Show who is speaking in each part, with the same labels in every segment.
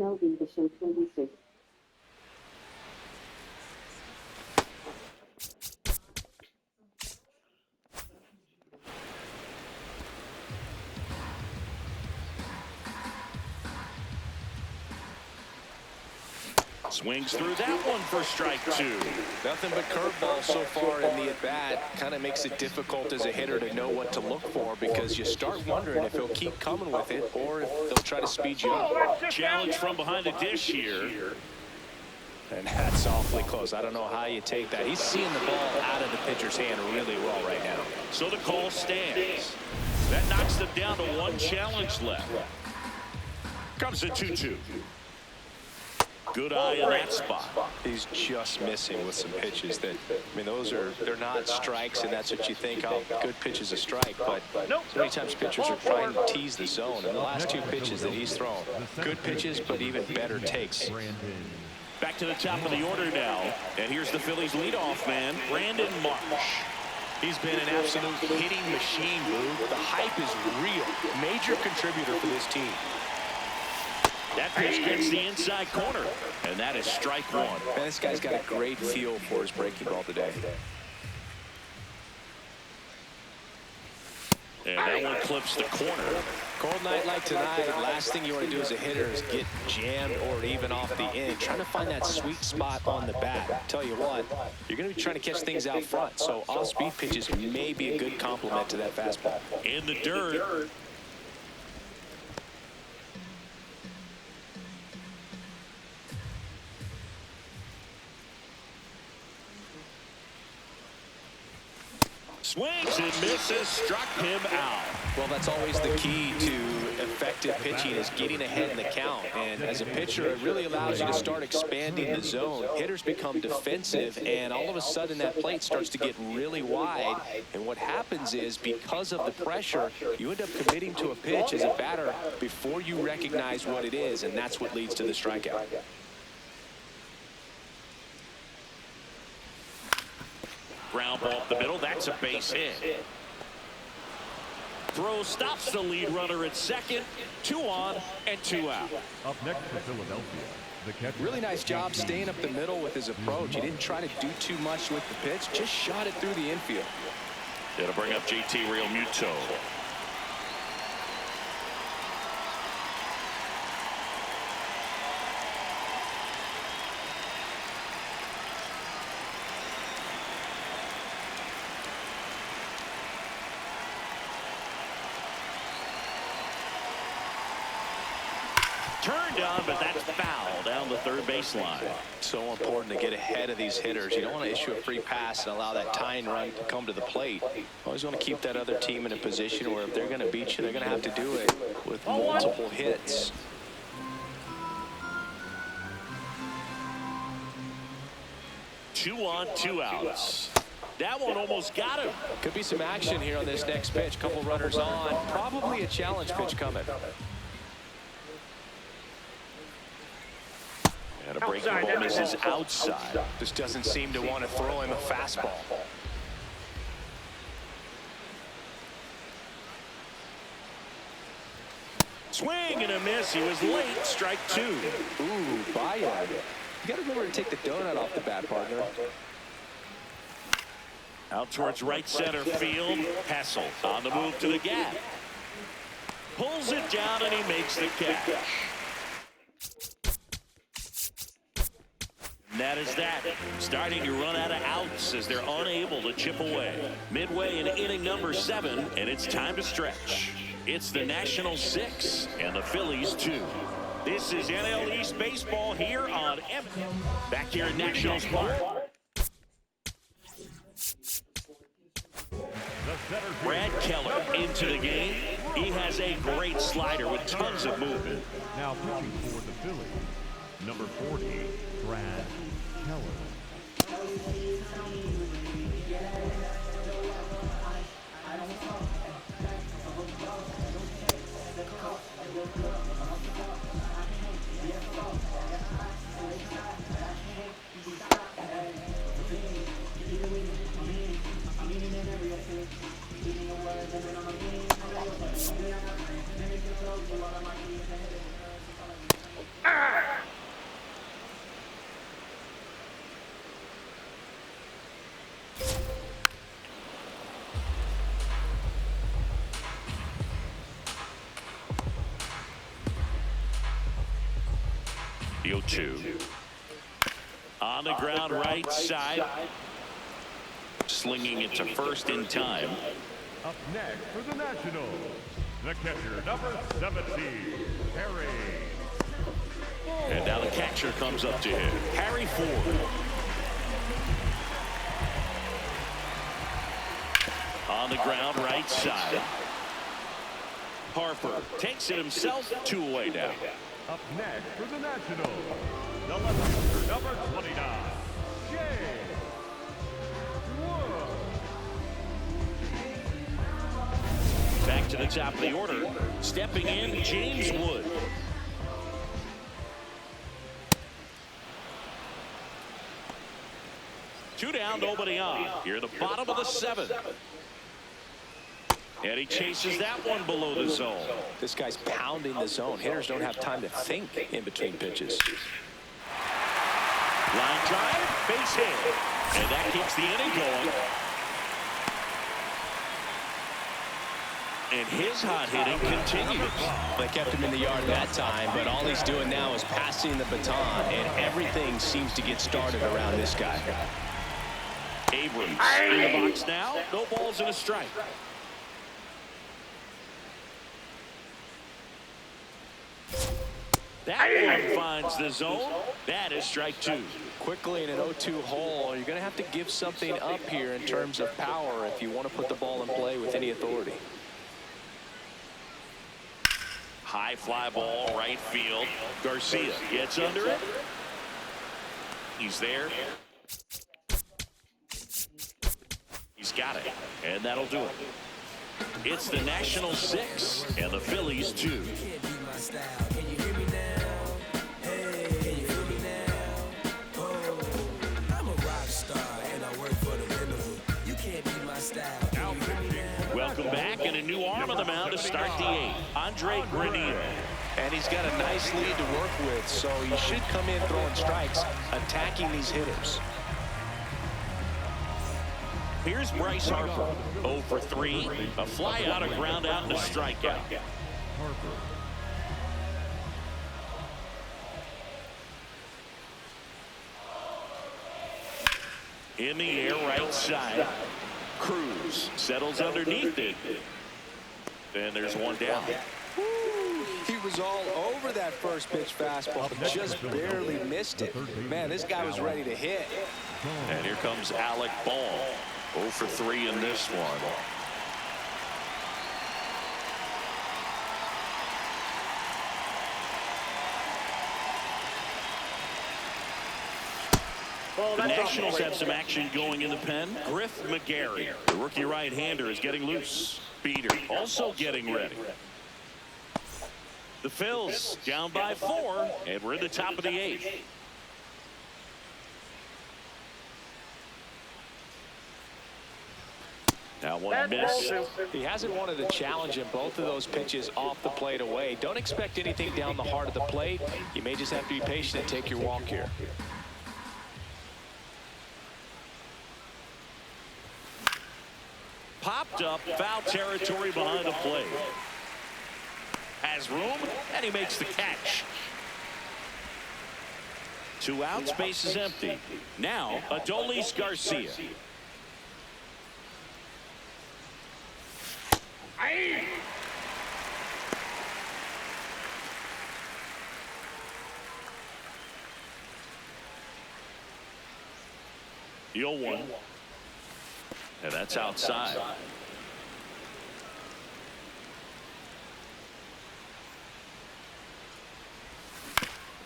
Speaker 1: MLB The Show 26.
Speaker 2: Swings through that one for strike two.
Speaker 3: Nothing but curveball so far in the at-bat. Kind of makes it difficult as a hitter to know what to look for, because you start wondering if he'll keep coming with it or if they'll try to speed you up.
Speaker 2: Challenge from behind the dish here.
Speaker 3: And that's awfully close. I don't know how you take that. He's seeing the ball out of the pitcher's hand really well right now.
Speaker 2: So the call stands. That knocks them down to one challenge left. Comes a 2-2. Good eye in that spot.
Speaker 3: He's just missing with some pitches that, I mean, they're not strikes, and that's what you think, oh, good pitch is a strike. But so many times pitchers are trying to tease the zone. And the last two pitches that he's thrown, good pitches, but even better takes.
Speaker 2: Back to the top of the order now. And here's the Phillies leadoff man, Brandon Marsh.
Speaker 3: He's been an absolute hitting machine, Boo. The hype is real. Major contributor for this team.
Speaker 2: That pitch gets the inside corner, and that is strike one.
Speaker 3: Man, this guy's got a great feel for his breaking ball today.
Speaker 2: And that one clips the corner.
Speaker 3: Cold night like tonight, last thing you want to do as a hitter is get jammed or even off the end. Trying to find that sweet spot on the bat. Tell you what, you're going to be trying to catch things out front, so off-speed pitches may be a good complement to that fastball.
Speaker 2: In the dirt. Swings and misses, struck him out.
Speaker 3: Well, that's always the key to effective pitching, is getting ahead in the count. And as a pitcher, it really allows you to start expanding the zone. Hitters become defensive, and all of a sudden that plate starts to get really wide. And what happens is, because of the pressure, you end up committing to a pitch as a batter before you recognize what it is, and that's what leads to the strikeout.
Speaker 2: Ground ball up the middle. That's a base hit. Throw stops the lead runner at second. 2 on and 2 out.
Speaker 4: Up next for Philadelphia, the catcher.
Speaker 3: Really nice job staying up the middle with his approach. He didn't try to do too much with the pitch. Just shot it through the infield.
Speaker 2: It'll bring up JT Realmuto. Turned on, but that's foul down the third baseline.
Speaker 3: So important to get ahead of these hitters. You don't want to issue a free pass and allow that tying run to come to the plate. Always want to keep that other team in a position where if they're going to beat you, they're going to have to do it with multiple hits.
Speaker 2: Two on, 2 outs. That one almost got him.
Speaker 3: Could be some action here on this next pitch. Couple runners on. Probably a challenge pitch coming.
Speaker 2: And a breaking ball misses outside.
Speaker 3: Just doesn't seem to want to throw him a fastball.
Speaker 2: Swing and a miss. He was late. Strike 2.
Speaker 3: Ooh, buy-in. You got to remember to take the donut off the bat, partner.
Speaker 2: Out towards right center field. Hessel on the move to the gap. Pulls it down and he makes the catch. And that is that. Starting to run out of outs as they're unable to chip away. Midway in inning number 7, and it's time to stretch. It's the Nationals 6 and the Phillies 2. This is NL East Baseball here on M. Back here at Nationals Park. Brad Keller into the game. He has a great slider with tons of movement.
Speaker 4: Now pitching for the Phillies, number 40, Brad Keller.
Speaker 2: The 0-2. On the ground right side. Slinging it to first in time.
Speaker 4: Up next for the Nationals, the catcher, number 17, Harry.
Speaker 2: And now the catcher comes up to him, Harry Ford. On the ground right side. Harper takes it himself, 2 away now.
Speaker 4: Up next for the Nationals, the left-hander, number 29, James Wood.
Speaker 2: Back to the top of the order. Stepping in, James Wood. Two down, nobody on. Here at the bottom of the 7th. And he chases that one below the zone.
Speaker 3: This guy's pounding the zone. Hitters don't have time to think in between pitches.
Speaker 2: Line drive, base hit. And that keeps the inning going. And his hot hitting continues.
Speaker 3: They kept him in the yard that time, but all he's doing now is passing the baton, and everything seems to get started around this guy.
Speaker 2: Abrams in the box now. No balls and a strike. That one finds the zone. That is strike 2.
Speaker 3: Quickly in an 0-2 hole, you're going to have to give something up here in terms of power if you want to put the ball in play with any authority.
Speaker 2: High fly ball, right field. Garcia gets under it. He's there. He's got it. And that'll do it. It's the Nationals 6 and the Phillies 2. Welcome back, and a new arm on the mound to start the 8th. Andre Granillo.
Speaker 3: And he's got a nice lead to work with, so he should come in throwing strikes, attacking these hitters.
Speaker 2: Here's Bryce Harper, 0 for 3, a fly out, a ground out, and a strikeout.
Speaker 4: Harper.
Speaker 2: In the air, right side. Cruz settles underneath it. And there's one down.
Speaker 3: He was all over that first pitch fastball, just barely missed it. Man, this guy was ready to hit.
Speaker 2: And here comes Alec Ball, 0 for 3 in this one. The Nationals have some action going in the pen. Griff McGarry, the rookie right-hander, is getting loose. Beater also getting ready. The Phils down by 4, and we're in the top of the 8th. Now one miss.
Speaker 3: He hasn't wanted to challenge him. Both of those pitches off the plate away. Don't expect anything down the heart of the plate. You may just have to be patient and take your walk here.
Speaker 2: Popped up, foul territory behind the plate. Has room, and he makes the catch. 2 outs, base is empty. Now, Adolis Garcia. The 0-1. And that's outside.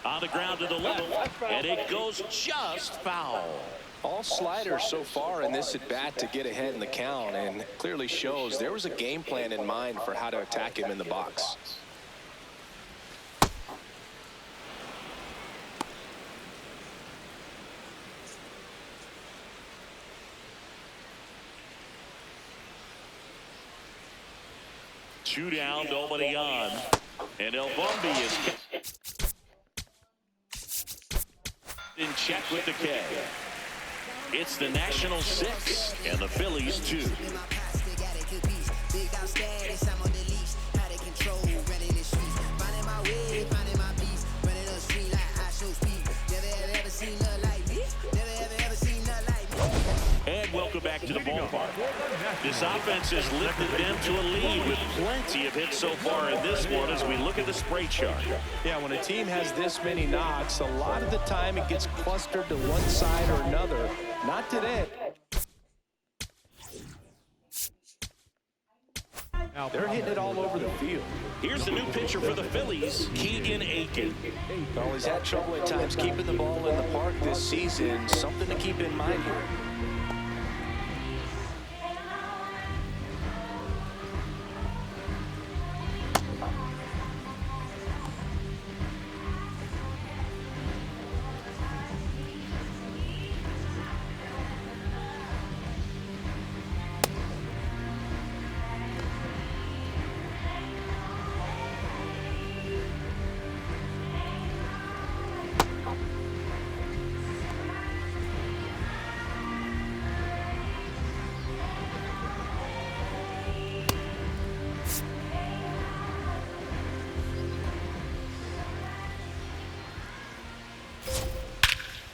Speaker 2: On the ground to the left, and it goes just foul.
Speaker 3: All sliders so far in this at-bat to get ahead in the count, and clearly shows there was a game plan in mind for how to attack him in the box.
Speaker 2: Two down, nobody on. And El Bombi is in check with the K. It's the Nationals 6 and the Phillies 2. This offense has lifted them to a lead with plenty of hits so far in this one as we look at the spray chart.
Speaker 3: Yeah, when a team has this many knocks, a lot of the time it gets clustered to one side or another. Not today. They're hitting it all over the field.
Speaker 2: Here's the new pitcher for the Phillies, Keegan Aiken.
Speaker 3: Well, he's had trouble at times keeping the ball in the park this season. Something to keep in mind here.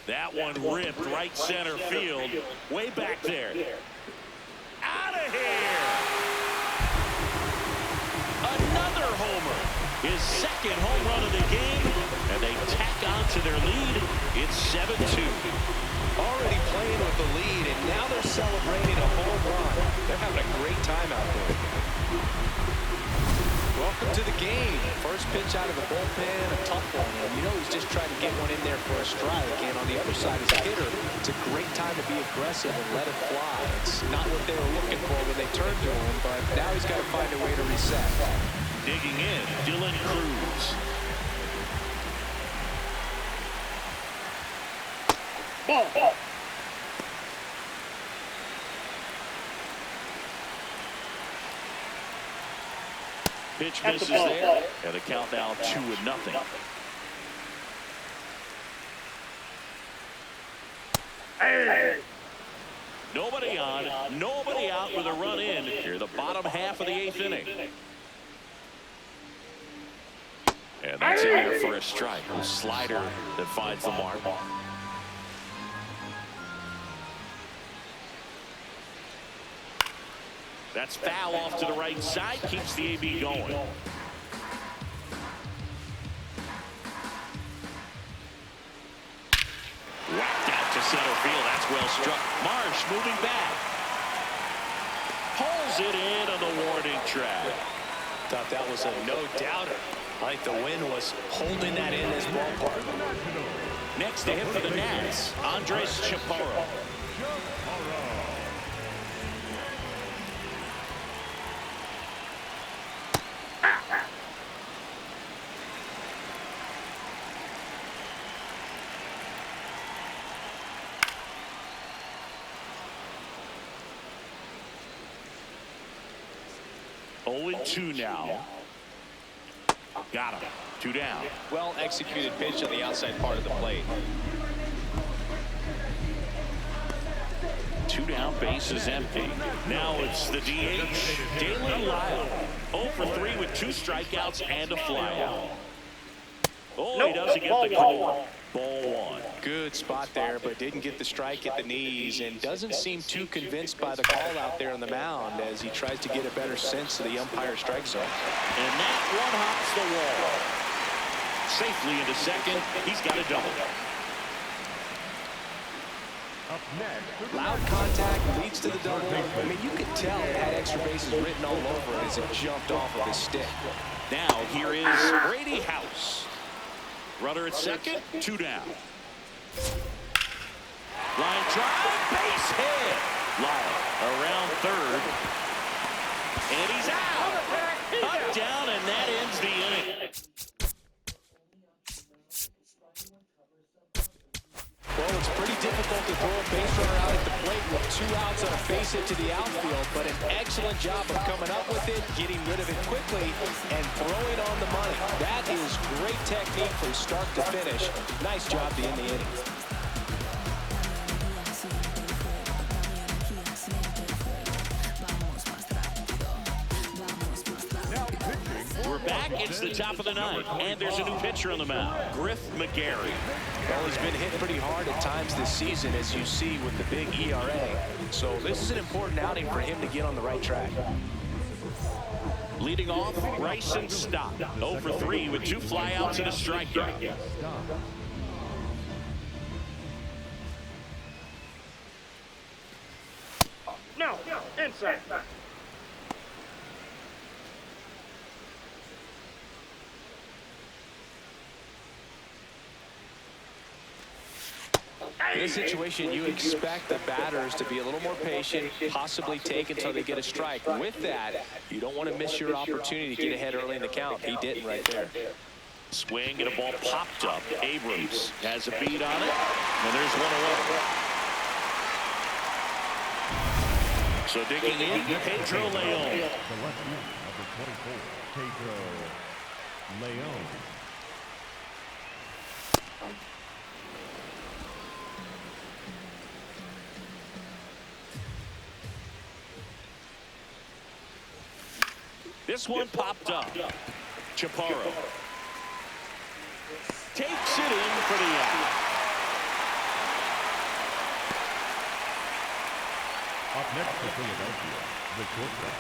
Speaker 2: That one ripped right center field, way back there. Out of here! Another homer. His second home run of the game, and they tack on to their lead. It's 7-2.
Speaker 3: Already playing with the lead, and now they're celebrating a home run. They're having a great time out there. Welcome to the game. First pitch out of the bullpen, a tough one. And you know he's just trying to get one in there for a strike. And on the other side as a hitter, it's a great time to be aggressive and let it fly. It's not what they were looking for when they turned to him, but now he's got to find a way to reset.
Speaker 2: Digging in, Dylan Cruz. Ball. Pitch misses there, and the count now 2-0. Hey. Nobody on, nobody out with a run in here, the bottom half of the 8th inning. And that's in there for a strike. A slider that finds the mark. That's foul off to the right side, keeps the AB going. Whacked out to center field. That's well struck. Marsh moving back. Pulls it in on the warning track.
Speaker 3: Thought that was a no-doubter. I think the wind was holding that in this ballpark.
Speaker 2: Next to hit for the Nats, Andres Chaparro. 0-2 now. Got him. 2 down.
Speaker 3: Well executed pitch on the outside part of the plate.
Speaker 2: 2 down, base is empty. Now it's the DH, Dalen Lyle. 0 for 3 with 2 strikeouts and a flyout. Oh, he doesn't get the call. Ball 1.
Speaker 3: Good spot there, but didn't get the strike at the knees and doesn't seem too convinced by the call out there on the mound as he tries to get a better sense of the umpire's strike zone.
Speaker 2: And that one hops the wall. Safely into second. He's got a double.
Speaker 4: Up next,
Speaker 3: Loud contact leads to the double. I mean, you could tell it had extra bases written all over it as it jumped off of his stick.
Speaker 2: Now here is Brady House. Runner at second, 2 down. Line drive, base hit. Lyle around third. And he's out. Up, down, and that ends the inning.
Speaker 3: Well, it's pretty difficult to throw a base runner out at the plate with 2 outs on a base hit to the outfield, but an excellent job of coming up with it, getting rid of it quickly, and throwing on the money. That is great technique from start to finish. Nice job to end the inning.
Speaker 2: We're back It's the top of the ninth, and there's a new pitcher on the mound, Griff McGarry.
Speaker 3: Well, he's been hit pretty hard at times this season, as you see with the big ERA. So this is an important outing for him to get on the right track.
Speaker 2: Leading off, Bryson Stott. 0 for 3 with 2 flyouts and a strikeout.
Speaker 1: No, inside.
Speaker 3: In this situation, you expect the batters to be a little more patient, possibly take until they get a strike. With that, you don't want to miss your opportunity to get ahead early in the count. He didn't right there.
Speaker 2: Swing and a ball popped up. Abrams has a beat on it, and there's one away. So digging in, Pedro Leon.
Speaker 4: The left fielder, number 24, Pedro Leon.
Speaker 2: This one popped up. Chaparro takes it in for the out.
Speaker 4: Up next for Philadelphia, the shortstop.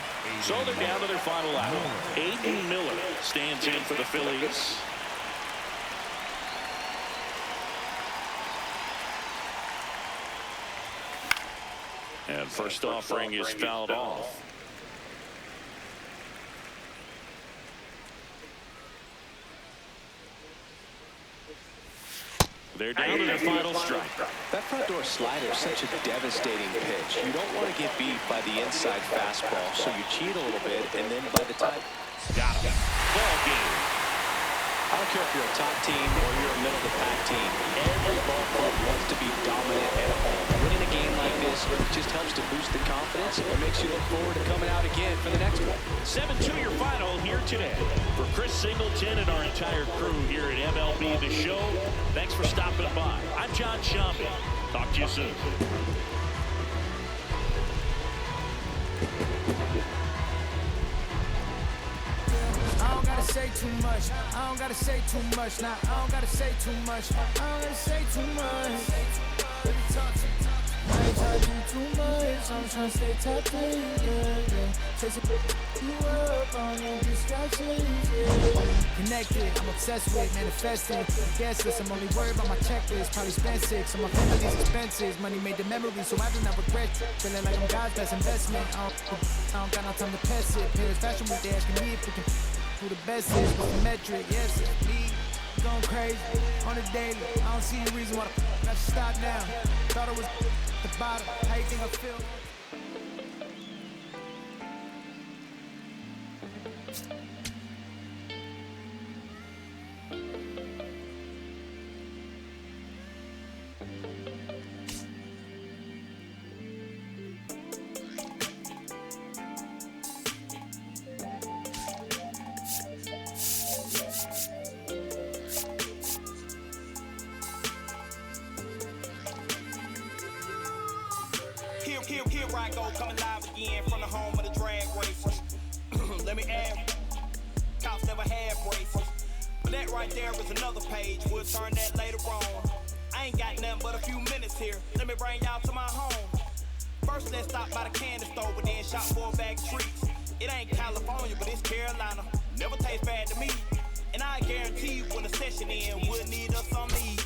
Speaker 2: So they're down to their final out. Aiden Miller stands in for the Phillies. And first offering is fouled off. They're down to their final strike.
Speaker 3: That front door slider is such a devastating pitch. You don't want to get beat by the inside fastball, so you cheat a little bit, and then by the time...
Speaker 2: Got him. Ball game.
Speaker 3: I don't care if you're a top team or you're a middle-of-the-pack team. Every ball club wants to be dominant at home. Winning a game like this just helps to boost the confidence and makes you look forward to coming out again for the next one.
Speaker 2: 7-2 your final here today. For Chris Singleton and our entire crew here at MLB The Show, thanks for stopping by. I'm John Shambi. Talk to you soon.
Speaker 5: I don't gotta say too much. I don't gotta say too much. Nah, I don't gotta say too much. I don't gotta say too much. I ain't trying to do too much. I'm trying to stay top 3, yeah. Chasing you up on your distractions, yeah. Connected, I'm obsessed with manifesting. Guessless, I'm only worried about my checklist. Probably spent 6 on my family's expenses. Money made the memories, so I do not regret it. Feeling like I'm God's best investment. I don't got no time to pass it. Paris Fashion Week, they asking me if we can. Who the best is, what's the metric? Yes, it's me. Going crazy on the daily. I don't see a reason why I should stop now. Thought it was the bottom. How you think I feel?
Speaker 6: Here I go, coming live again from the home of the drag racers. Let me add, cops never had braces. But that right there is another page, we'll turn that later on. I ain't got nothing but a few minutes here, let me bring y'all to my home. First let's stop by the candy store, but then shop for a bag of treats. It ain't California, but it's Carolina, never tastes bad to me. And I guarantee you when the session ends, we'll need us some meat.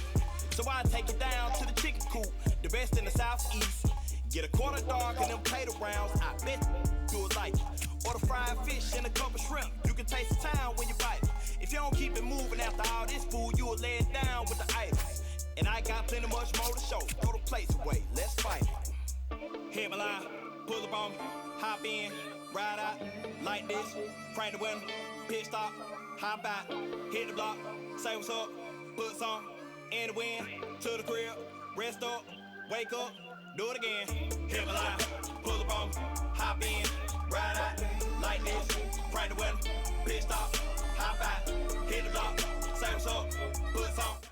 Speaker 6: So I take it down to the chicken coop, the best in the southeast. Get a quarter dog and them potato rounds, I bet you would like it. Order fried fish and a couple shrimp, you can taste the town when you bite it. If you don't keep it moving after all this food, you will lay it down with the ice. And I got plenty much more to show, throw the place away, let's fight it. Hit my line, pull up on me, hop in, ride out, like this, crank the window, pit stop, hop out, hit the block, say what's up, put some in the wind, to the crib, rest up, wake up, do it again. Hit my line, pull up on me, hop in, ride out, like this, crank the window, pit stop, hop out, hit the block, say what's up, put some